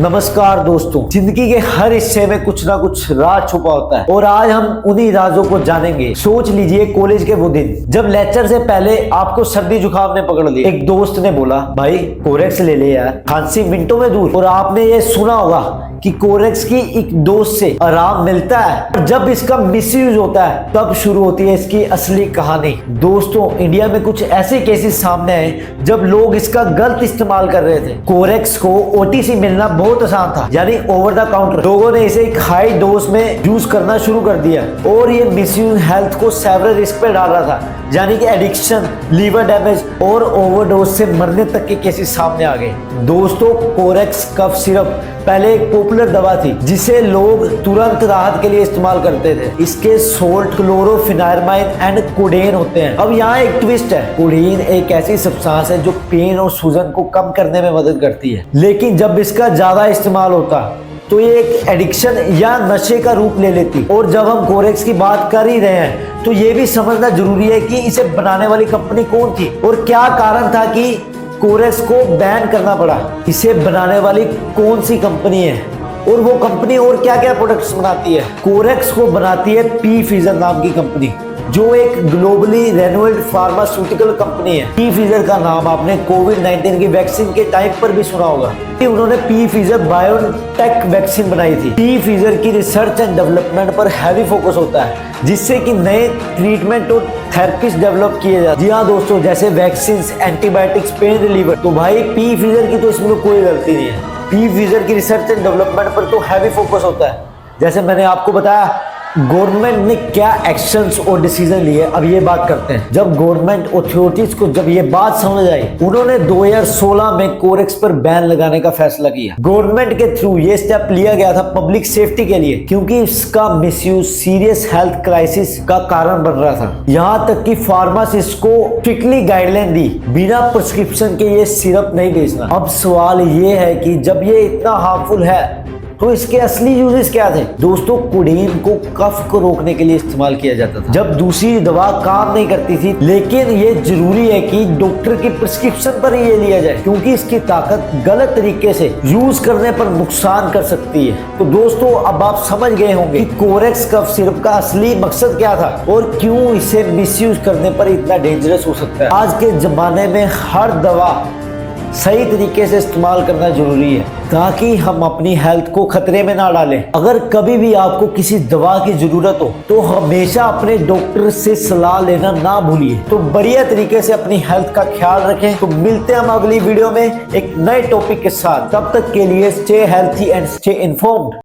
नमस्कार दोस्तों, जिंदगी के हर हिस्से में कुछ ना कुछ राज छुपा होता है और आज हम उन्हीं राजों को जानेंगे। सोच लीजिए कॉलेज के वो दिन जब लेक्चर से पहले आपको सर्दी जुकाम ने पकड़ लिया। एक दोस्त ने बोला, भाई कोरेक्स ले ले यार, खांसी मिनटों में दूर। और आपने ये सुना होगा कि कोरेक्स की एक डोज से आराम मिलता है। जब इसका मिसयूज होता है तब शुरू होती है इसकी असली कहानी। दोस्तों, इंडिया में कुछ ऐसे केसेस सामने आए जब लोग इसका गलत इस्तेमाल कर रहे थे। कोरेक्स को ओटीसी मिलना बहुत आसान था, यानी ओवर द काउंटर। लोगों ने इसे एक हाई डोज में यूज करना शुरू कर दिया और ये मिसयूज हेल्थ को सेवरल रिस्क पे डाल रहा था, यानी कि एडिक्शन, लीवर डैमेज और ओवरडोज से मरने तक के केसेस सामने आ गए। दोस्तों, कोरेक्स कफ सिरप पहले एक पॉपुलर दवा थी जिसे लोग तुरंत राहत के लिए इस्तेमाल करते थे। इसके सोल्ट, क्लोरोफिनायरमाइन एंड कोडेन होते हैं। अब यहाँ एक ट्विस्ट है, कोडेन एक ऐसी सब्सटेंस है जो पेन और सूजन को कम करने में मदद करती है, लेकिन जब इसका ज्यादा इस्तेमाल होता तो ये एक एडिक्शन या नशे का रूप ले लेती। और जब हम कोरेक्स की बात कर ही रहे हैं तो ये भी समझना जरूरी है कि इसे बनाने वाली कंपनी कौन थी और क्या कारण था कि कोरेक्स को बैन करना पड़ा। इसे बनाने वाली कौन सी कंपनी है और वो कंपनी और क्या क्या प्रोडक्ट्स बनाती है। कोरेक्स को बनाती है पी फिजर नाम की कंपनी, जो एक ग्लोबली रेनोल्ड फार्मास्यूटिकल कंपनी है। पी फिजर का नाम आपने कोविड-19 की वैक्सीन के टाइम पर भी सुना होगा। उन्होंने पी फिजर बायोटेक वैक्सीन बनाई थी। पी फिजर की रिसर्च एंड डेवलपमेंट पर हैवी फोकस होता है, जिससे कि नए ट्रीटमेंट और थेरेपीज डेवलप किए जाते हैं। जी हाँ दोस्तों, जैसे वैक्सीन, एंटीबायोटिक्स, पेन रिलीवर। तो भाई पी फिजर की तो इसमें कोई गलती नहीं है। पी फिजर की रिसर्च एंड डेवलपमेंट पर तो हैवी फोकस होता है। जैसे मैंने आपको बताया, गवर्नमेंट ने क्या एक्शंस और डिसीजन लिए, अब ये बात करते हैं। जब गवर्नमेंट अथॉरिटीज को जब ये बात समझ आई, उन्होंने 2016 में कोरेक्स पर बैन लगाने का फैसला किया। गवर्नमेंट के थ्रू ये स्टेप लिया गया था पब्लिक सेफ्टी के लिए, क्योंकि इसका मिसयूज सीरियस हेल्थ क्राइसिस का कारण बन रहा था। यहाँ तक कि फार्मासिस्ट को स्ट्रिक्टली गाइडलाइन दी, बिना प्रिस्क्रिप्शन के ये सिरप नहीं बेचना। अब सवाल ये है कि जब ये इतना हार्मफुल है तो इसके असली यूजेस क्या थे। दोस्तों, कोडेन को कफ को रोकने के लिए इस्तेमाल किया जाता था जब दूसरी दवा काम नहीं करती थी। लेकिन ये जरूरी है कि डॉक्टर की प्रिस्क्रिप्शन पर ये लिया जाए, क्योंकि इसकी ताकत गलत तरीके से यूज करने पर नुकसान कर सकती है। तो दोस्तों, अब आप समझ गए होंगे कि कोरेक्स कफ सिरप का असली मकसद क्या था और क्यों इसे मिसयूज करने पर इतना डेंजरस हो सकता है। आज के जमाने में हर दवा सही तरीके से इस्तेमाल करना जरूरी है, ताकि हम अपनी हेल्थ को खतरे में ना डालें। अगर कभी भी आपको किसी दवा की जरूरत हो तो हमेशा अपने डॉक्टर से सलाह लेना ना भूलिए। तो बढ़िया तरीके से अपनी हेल्थ का ख्याल रखें। तो मिलते हैं हम अगली वीडियो में एक नए टॉपिक के साथ। तब तक के लिए stay healthy and stay informed.